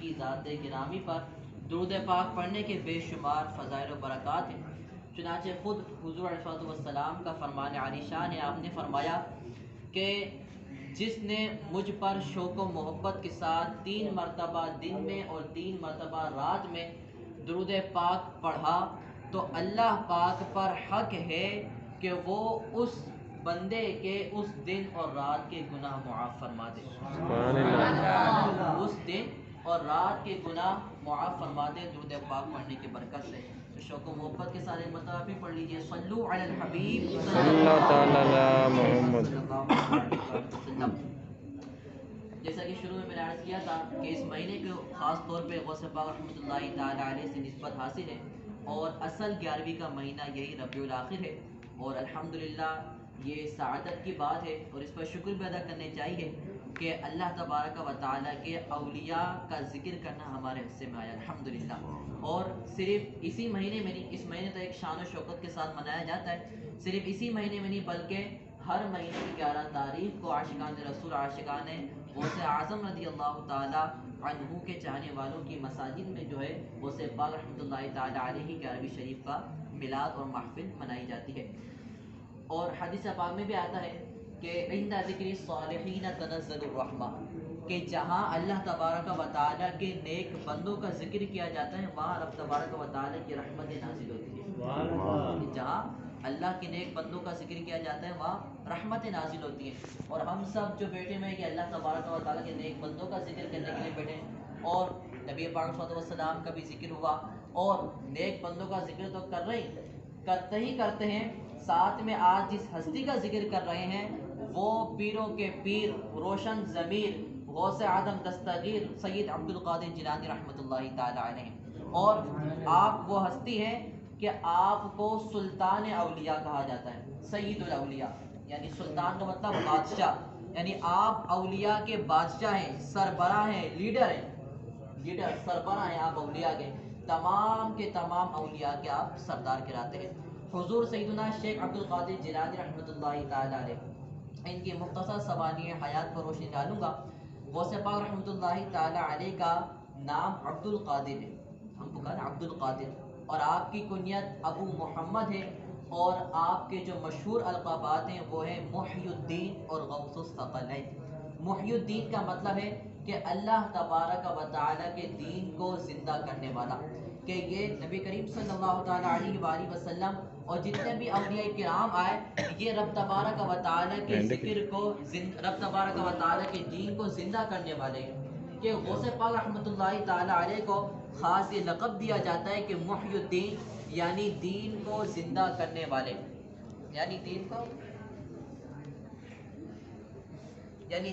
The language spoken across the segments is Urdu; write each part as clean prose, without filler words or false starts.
کی ذات گرامی پر درود پاک پڑھنے کے بے شمار فضائل و برکات ہیں۔ چنانچہ خود حضور علیہ السلام کا فرمان عالی شان ہے، آپ نے فرمایا کہ جس نے مجھ پر شوق و محبت کے ساتھ 3 مرتبہ دن میں اور 3 مرتبہ رات میں درود پاک پڑھا تو اللہ پاک پر حق ہے کہ وہ اس بندے کے اس دن اور رات کے گناہ معاف فرما دے۔ اس دن اور رات کے گناہ معاف فرما دے درود پاک پڑھنے کی برکت سے۔ تو شوق و محبت کے ساتھ ایک مرتبہ بھی پڑھ لیجیے، صلو علی الحبیب صلی اللہ تعالی محمد صلی اللہ علیہ وسلم۔ جیسا کہ شروع میں نے عرض کیا تھا کہ اس مہینے کو خاص طور پہ غوث پاک رحمۃ اللہ تعالی علیہ سے نسبت حاصل ہے، اور اصل 11ویں کا مہینہ یہی ربیع الاخر ہے، اور الحمدللہ یہ سعادت کی بات ہے، اور اس پر شکر بھی ادا کرنے چاہیے کہ اللہ تبارک و تعالیٰ کے اولیاء کا ذکر کرنا ہمارے حصے میں آیا الحمدللہ۔ اور صرف اسی مہینے میں نہیں، اس مہینے تو ایک شان و شوکت کے ساتھ منایا جاتا ہے، صرف اسی مہینے میں نہیں بلکہ ہر مہینے کی 11 تاریخ کو عاشقان رسول، عاشقان غوث اعظم رضی اللہ تعالیٰ عنہ کے چاہنے والوں کی مساجد میں جو ہے غوث پاک رحمۃ اللہ تعالیٰ علیہ کی 11ویں شریف کا میلاد اور محفل منائی جاتی ہے۔ اور حدیث پاک میں بھی آتا ہے کہ عند ذکر الصالحین تنزل الرحمہ، کہ جہاں اللہ تبارک و تعالیٰ کے نیک بندوں کا ذکر کیا جاتا ہے وہاں رب تبارک و تعالیٰ کی رحمتیں نازل ہوتی ہیں۔ جہاں اللہ کے نیک بندوں کا ذکر کیا جاتا ہے وہاں رحمتیں نازل ہوتی ہیں، اور ہم سب جو بیٹھے ہوئے ہیں کہ اللہ تبارک و تعالیٰ کے نیک بندوں کا ذکر کرنے کے لیے بیٹھے ہیں، اور نبی پاک صلی اللہ علیہ وسلم کا بھی ذکر ہوا، اور نیک بندوں کا ذکر تو کرتے ہیں، ساتھ میں آج جس ہستی کا ذکر کر رہے ہیں وہ پیروں کے پیر، روشن ضمیر، غوث اعظم دستگیر سید عبد القادر جیلانی رحمۃ اللہ تعالی علیہ، اور آپ وہ ہستی ہیں کہ آپ کو سلطان اولیاء کہا جاتا ہے، سید الاولیاء، یعنی سلطان کا مطلب بادشاہ، یعنی آپ اولیاء کے بادشاہ ہیں، سربراہ ہیں، لیڈر سربراہ ہیں آپ اولیاء کے، تمام کے تمام اولیاء کے آپ سردار کراتے ہیں۔ حضور سیدنا شیخ عبد القادر جیلانی رحمۃ اللہ تعالی علیہ، ان کی مختصر سوانح حیات پر روشنی ڈالوں گا۔ غوث پاک رحمۃ اللہ تعالی علیہ کا نام عبد القادر ہے، ہم پکارے عبد القادر، اور آپ کی کنیت ابو محمد ہے، اور آپ کے جو مشہور القابات ہیں وہ ہیں محی الدین اور غوث الثقلین۔ محی الدین کا مطلب ہے کہ اللہ تبارک و تعالیٰ کے دین کو زندہ کرنے والا، کہ یہ نبی کریم صلی اللہ تعالیٰ علیہ وآلہ وسلم اور جتنے بھی اولیاء کرام آئے یہ رب تبارک و تعالیٰ کے ذکر کو، رب تبارک و تعالیٰ کے دین کو زندہ کرنے والے ہیں، کہ غوث پاک رحمۃ اللہ تعالیٰ علیہ کو خاص یہ لقب دیا جاتا ہے کہ محی الدین، یعنی دین کو زندہ کرنے والے، یعنی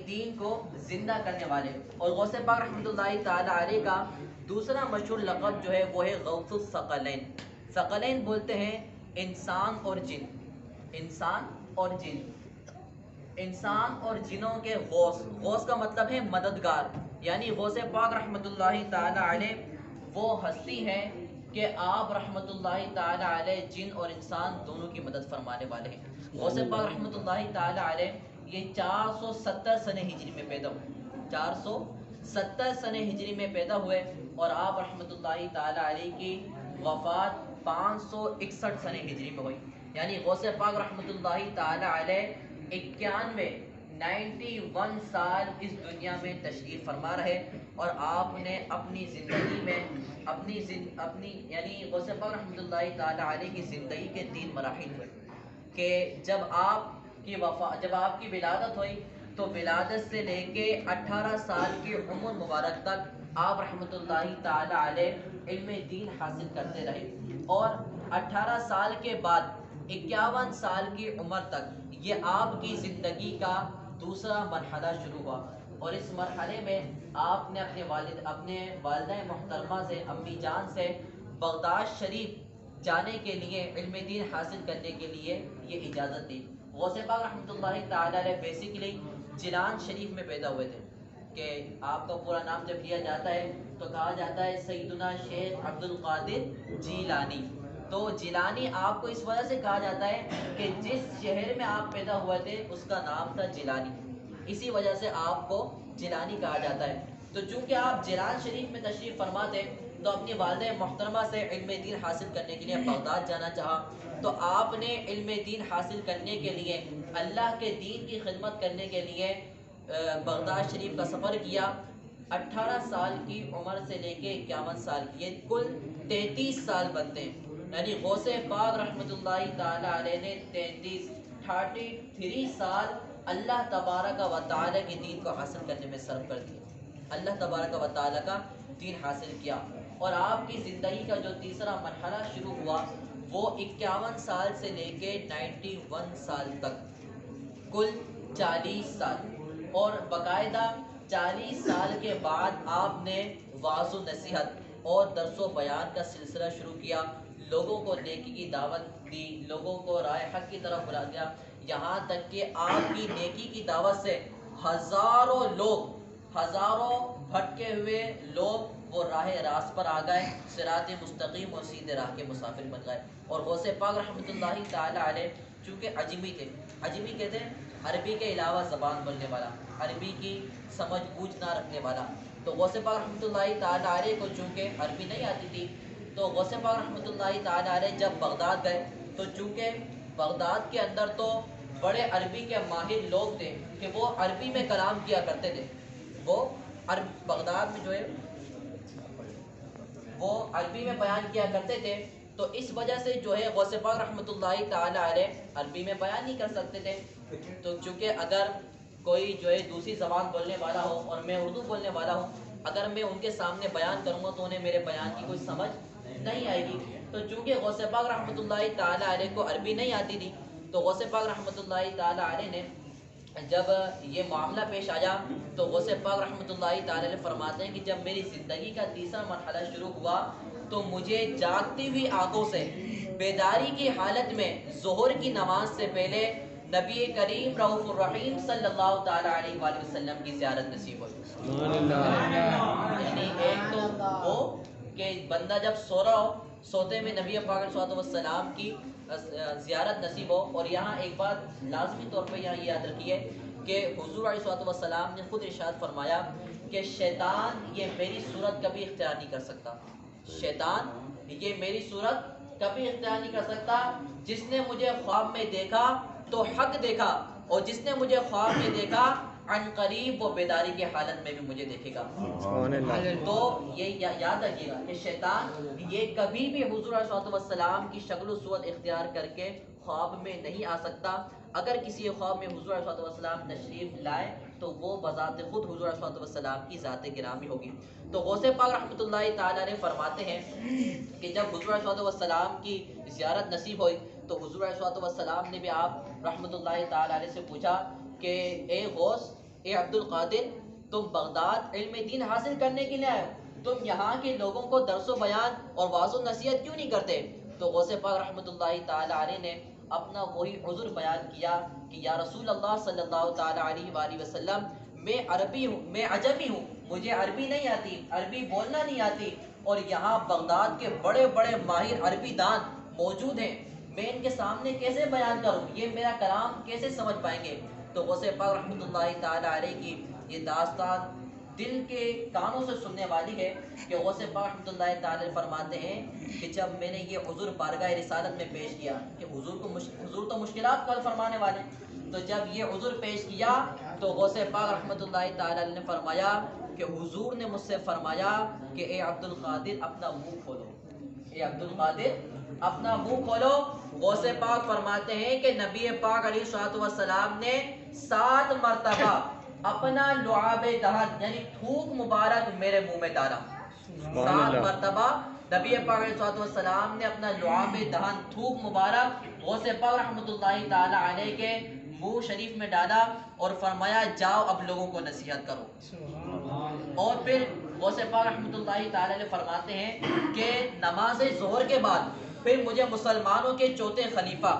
دین کو زندہ کرنے والے۔ اور غوث پاک رحمۃ اللہ تعالیٰ علیہ کا دوسرا مشہور لقب جو ہے وہ ہے غوث الثقلین۔ ثقلین بولتے ہیں انسان اور جن، انسان اور جنوں کے غوث کا مطلب ہے مددگار، یعنی غوث پاک رحمۃ اللہ تعالی علیہ وہ ہستی ہے کہ آپ رحمۃ اللہ تعالی علیہ جن اور انسان دونوں کی مدد فرمانے والے ہیں۔ غوث پاک رحمۃ اللہ تعالی علیہ یہ 470 سنہ ہجری میں پیدا ہوئے، 470 سنہ ہجری میں پیدا ہوئے، اور آپ رحمۃ اللہ تعالی علیہ کی وفات 561 سنہ ہجری میں ہوئی، یعنی غوث پاک رحمۃ اللہ تعالی علیہ 91 سال اس دنیا میں تشریف فرما رہے، اور آپ نے اپنی زندگی میں یعنی غوث پاک رحمۃ اللہ تعالی علیہ کی زندگی کے 3 مراحل ہوئے، کہ جب آپ کی ولادت ہوئی تو ولادت سے لے کے 18 سال کی عمر مبارک تک آپ رحمۃ اللہ تعالی علیہ علم دین حاصل کرتے رہے، اور 18 سال کے بعد 51 سال کی عمر تک یہ آپ کی زندگی کا دوسرا مرحلہ شروع ہوا، اور اس مرحلے میں آپ نے اپنے والدہ محترمہ سے، امی جان سے بغداد شریف جانے کے لیے، علم دین حاصل کرنے کے لیے یہ اجازت دی۔ غوث پاک رحمۃ اللہ تعالی علیہ بیسیکلی جیلان شریف میں پیدا ہوئے تھے، کہ آپ کا پورا نام جب لیا جاتا ہے تو کہا جاتا ہے سیدنا شیخ عبد القادر جیلانی، تو جیلانی آپ کو اس وجہ سے کہا جاتا ہے کہ جس شہر میں آپ پیدا ہوئے تھے اس کا نام تھا جیلانی، اسی وجہ سے آپ کو جیلانی کہا جاتا ہے۔ تو چونکہ آپ جیلان شریف میں تشریف فرما تھے تو اپنی والدہ محترمہ سے علم دین حاصل کرنے کے لیے بغداد جانا چاہا، تو آپ نے علم دین حاصل کرنے کے لیے، اللہ کے دین کی خدمت کرنے کے لیے بغداد شریف کا سفر کیا۔ 18 سال کی عمر سے لے کے 51 سال کی، یہ کل 33 سال بنتے ہیں، یعنی غوث پاک رحمۃ اللہ تعالی علیہ نے 33 سال اللہ تبارک و تعالی کے دین کو حاصل کرنے میں صرف کر دیا، اللہ تبارک و تعالی کا دین حاصل کیا۔ اور آپ کی زندگی کا جو تیسرا مرحلہ شروع ہوا وہ 51 سال سے لے کے 91 سال تک، کل 40 سال، اور باقاعدہ 40 سال کے بعد آپ نے وعظ و نصیحت اور درس و بیان کا سلسلہ شروع کیا، لوگوں کو نیکی کی دعوت دی، لوگوں کو راہ حق کی طرف بلا دیا، یہاں تک کہ آپ کی نیکی کی دعوت سے ہزاروں بھٹکے ہوئے لوگ وہ راہ راست پر آ گئے، صراط مستقیم اور سیدھے راہ کے مسافر بن گئے۔ اور غوث پاک رحمۃ اللہ تعالی علیہ چونکہ عجمی تھے، عجمی کہتے ہیں عربی کے علاوہ زبان بولنے والا، عربی کی سمجھ بوجھ نہ رکھنے والا، تو غوث پاک رحمۃ اللہ تعالی علیہ کو چونکہ عربی نہیں آتی تھی، تو غوث پاک رحمۃ اللہ تعالی علیہ جب بغداد گئے تو چونکہ بغداد کے اندر تو بڑے عربی کے ماہر لوگ تھے کہ وہ عربی میں کلام کیا کرتے تھے، وہ بغداد میں جو ہے وہ عربی میں بیان کیا کرتے تھے، تو اس وجہ سے جو ہے غوث پاک رحمۃ اللہ تعالی علیہ عربی میں بیان نہیں کر سکتے تھے، تو چونکہ اگر کوئی جو ہے دوسری زبان بولنے والا ہو اور میں اردو بولنے والا ہوں، اگر میں ان کے سامنے بیان کروں گا تو انہیں میرے بیان کی کوئی سمجھ نہیں آئے گی، تو چونکہ غوث پاک رحمۃ اللہ تعالی علیہ کو عربی نہیں آتی تھی، تو غوث پاک رحمۃ اللہ تعالی علیہ نے جب یہ معاملہ پیش آیا تو غوث پاک رحمۃ اللہ تعالی علیہ فرماتے ہیں کہ جب میری زندگی کا تیسرا مرحلہ شروع ہوا تو مجھے جاگتی ہوئی آنکھوں سے بیداری کی حالت میں ظہر کی نماز سے پہلے نبی کریم رؤوف الرحیم صلی اللہ تعالی علیہ وآلہ وسلم کی زیارت نصیب ہوئی۔ یعنی ایک تو وہ کہ بندہ جب سو رہا ہو، سوتے میں نبی پاک علیہ الصلوۃ والسلام کی زیارت نصیب ہو، اور یہاں ایک بات لازمی طور پہ یہاں یہ یاد رکھیے کہ حضور علیہ الصلوۃ والسلام نے خود ارشاد فرمایا کہ شیطان یہ میری صورت کبھی اختیار نہیں کر سکتا، شیطان یہ میری صورت کبھی اختیار نہیں کر سکتا، جس نے مجھے خواب میں دیکھا تو حق دیکھا، اور جس نے مجھے خواب میں دیکھا عن قریب وہ بیداری کی حالت میں بھی مجھے دیکھے گا۔ تو یہ یاد رکھیے گا کہ شیطان یہ کبھی بھی حضور علیہ الصلوۃ والسلام کی شکل و صورت اختیار کر کے خواب میں نہیں آ سکتا، اگر کسی خواب میں حضور علیہ الصلوۃ والسلام تشریف لائے تو وہ بذات خود حضور علیہ الصلوۃ والسلام کی ذات گرامی ہوگی۔ تو غوث پاک رحمۃ اللہ تعالی علیہ فرماتے ہیں کہ جب حضور علیہ الصلوۃ والسلام کی زیارت نصیب ہوئی تو حضور علیہ الصلوۃ والسلام نے بھی آپ رحمۃ اللہ تعالی علیہ سے پوچھا کہ اے غوث، اے عبد القادر، تم بغداد علم دین حاصل کرنے کے لیے آئے ہو، تم یہاں کے لوگوں کو درس و بیان اور واعظ و نصیحت کیوں نہیں کرتے؟ تو غوث پاک رحمۃ اللہ تعالی علیہ نے اپنا وہی عذر بیان کیا کہ یا رسول اللہ صلی اللہ تعالی علیہ وآلہ وسلم، میں عربی ہوں، میں عجمی ہوں، مجھے عربی نہیں آتی، عربی بولنا نہیں آتی، اور یہاں بغداد کے بڑے بڑے ماہر عربی دان موجود ہیں، میں ان کے سامنے کیسے بیان کروں، یہ میرا کلام کیسے سمجھ پائیں گے؟ تو غوث پاک رحمۃ اللہ تعالی علیہ کی یہ داستان دل کے کانوں سے سننے والی ہے کہ غوث پاک رحمۃ اللہ تعالی فرماتے ہیں کہ جب میں نے یہ عذر بارگاہ رسالت میں پیش کیا کہ حضور تو مشکلات کو حل فرمانے والے، تو جب یہ عذر پیش کیا تو غوث پاک رحمۃ اللہ تعالی نے فرمایا کہ حضور نے مجھ سے فرمایا کہ اے عبد القادر اپنا منہ کھولو، اے عبد القادر اپنا منہ کھولو۔ غوث پاک فرماتے ہیں کہ نبی پاک علیہ الصلوۃ والسلام نے 7 مرتبہ اپنا لعاب دہن یعنی تھوک مبارک میرے منہ میں ڈالا، 7 مرتبہ نبی پاک علیہ الصلوۃ والسلام نے اپنا لعاب دہن تھوک مبارک غوث پاک رحمۃ اللہ تعالی علیہ کے منہ شریف میں ڈالا اور فرمایا جاؤ اب لوگوں کو نصیحت کرو۔ اور پھر غوث پاک رحمۃ اللہ تعالی علیہ فرماتے ہیں کہ نماز ظہر کے بعد پھر مجھے مسلمانوں کے چوتھے خلیفہ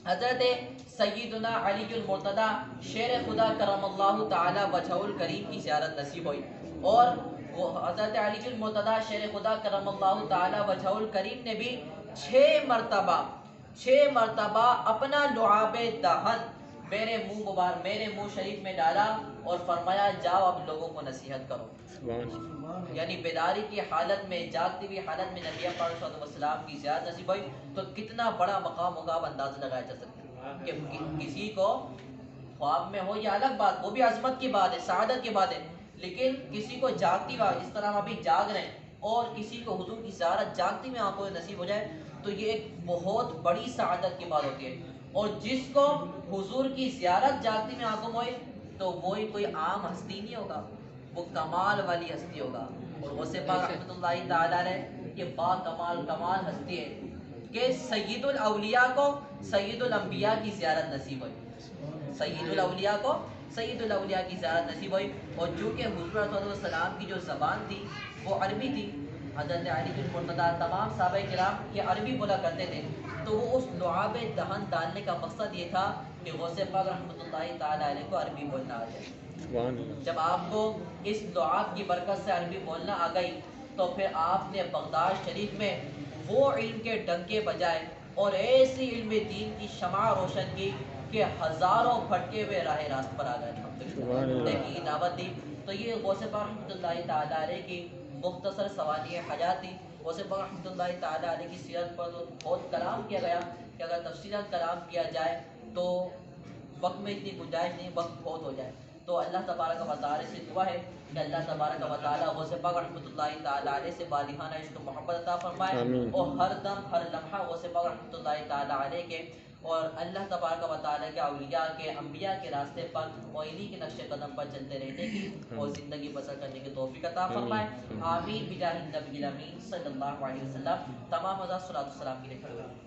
حضرت سیدنا علی المرتضیٰ شیر خدا کرم اللہ تعالی وجہہ الکریم کی زیارت نصیب ہوئی، اور وہ حضرت علی المرتضیٰ شیر خدا کرم اللہ تعالی وجہہ الکریم نے بھی 6 مرتبہ اپنا لعاب دہن میرے منہ شریف میں ڈالا اور فرمایا جاؤ اب لوگوں کو نصیحت کرو. یعنی بیداری کی حالت میں، جاگتی ہوئی حالت میں نبی پاک صلی اللہ علیہ وسلم کی زیارت نصیب ہوئی تو کتنا بڑا مقام ہوگا اب اندازہ لگایا جا سکتا ہے. کہ کسی کو خواب میں ہو یہ الگ بات، وہ بھی عظمت کی بات ہے، سعادت کی بات ہے، لیکن کسی کو جاگتی ہوئی جس طرح ہم ابھی جاگ رہے ہیں اور کسی کو حضور کی زیارت جاگتی میں آنکھوں میں نصیب ہو جائے تو یہ ایک بہت بڑی سعادت کی بات ہوتی ہے. اور جس کو حضور کی زیارت جاگتی میں آنکھوں میں ہوئی تو وہی کوئی عام ہستی نہیں ہوگا، وہ کمال والی ہستی ہوگا. اور غوث پاک رحمۃ اللہ تعالیٰ علیہ یہ با کمال ہستی ہے کہ سید الاولیاء کو سید الانبیاء کی زیارت نصیب ہوئی. سید الاولیاء کو سید الاولیاء کی زیارت نصیب ہوئی. اور چونکہ حضور صلی اللہ علیہ وسلم کی جو زبان تھی وہ عربی تھی، حضرت علی بن مرتضیٰ تمام صحابہ کرام یہ عربی بولا کرتے تھے، تو وہ اس لعاب دہن ڈالنے کا مقصد یہ تھا کہ غوث پاک رحمۃ اللہ تعالیٰ علیہ کو عربی بولنا آ جائے. جب آپ کو اس لعاب کی برکت سے عربی بولنا آ گئی تو پھر آپ نے بغداد شریف میں وہ علم کے ڈنکے بجائے اور ایسی علم دین کی شمع روشن کی کہ ہزاروں بھٹکے ہوئے راہ راست پر آ گئے. الحمدللہ کی دعوت دی. تو یہ غوث پاک رحمۃ اللہ تعالیٰ علیہ کی مختصر سوانح حیات تھی. غوث پاک رحمۃ اللہ تعالیٰ علیہ کی سیرت پر تو بہت کلام کیا گیا کہ اگر تفصیلاً کلام کیا جائے تو وقت میں اتنی گنجائش نہیں، وقت بہت ہو جائے. تو اللہ تبارک و تعالیٰ سے دعا ہے کہ اللہ تبارک و تعالیٰ غوث پاک رحمۃ اللہ تعالیٰ علیہ سے بالغانہ عشق و محبت عطا فرمائے اور ہر دم ہر لمحہ غوث پاک رحمۃ اللہ تعالیٰ علیہ کے اور اللہ تبارک و تعالیٰ کے اولیاء کے انبیاء کے راستے پر اور انہی کے نقش قدم پر چلتے رہنے کی اور زندگی بسر کرنے کی توفیق عطا فرمائے. آمین بجاہ النبی الامین صلی اللہ علیہ وسلم. تمام حضرات صلاۃ والسلام کے لیے کھڑے ہوئے.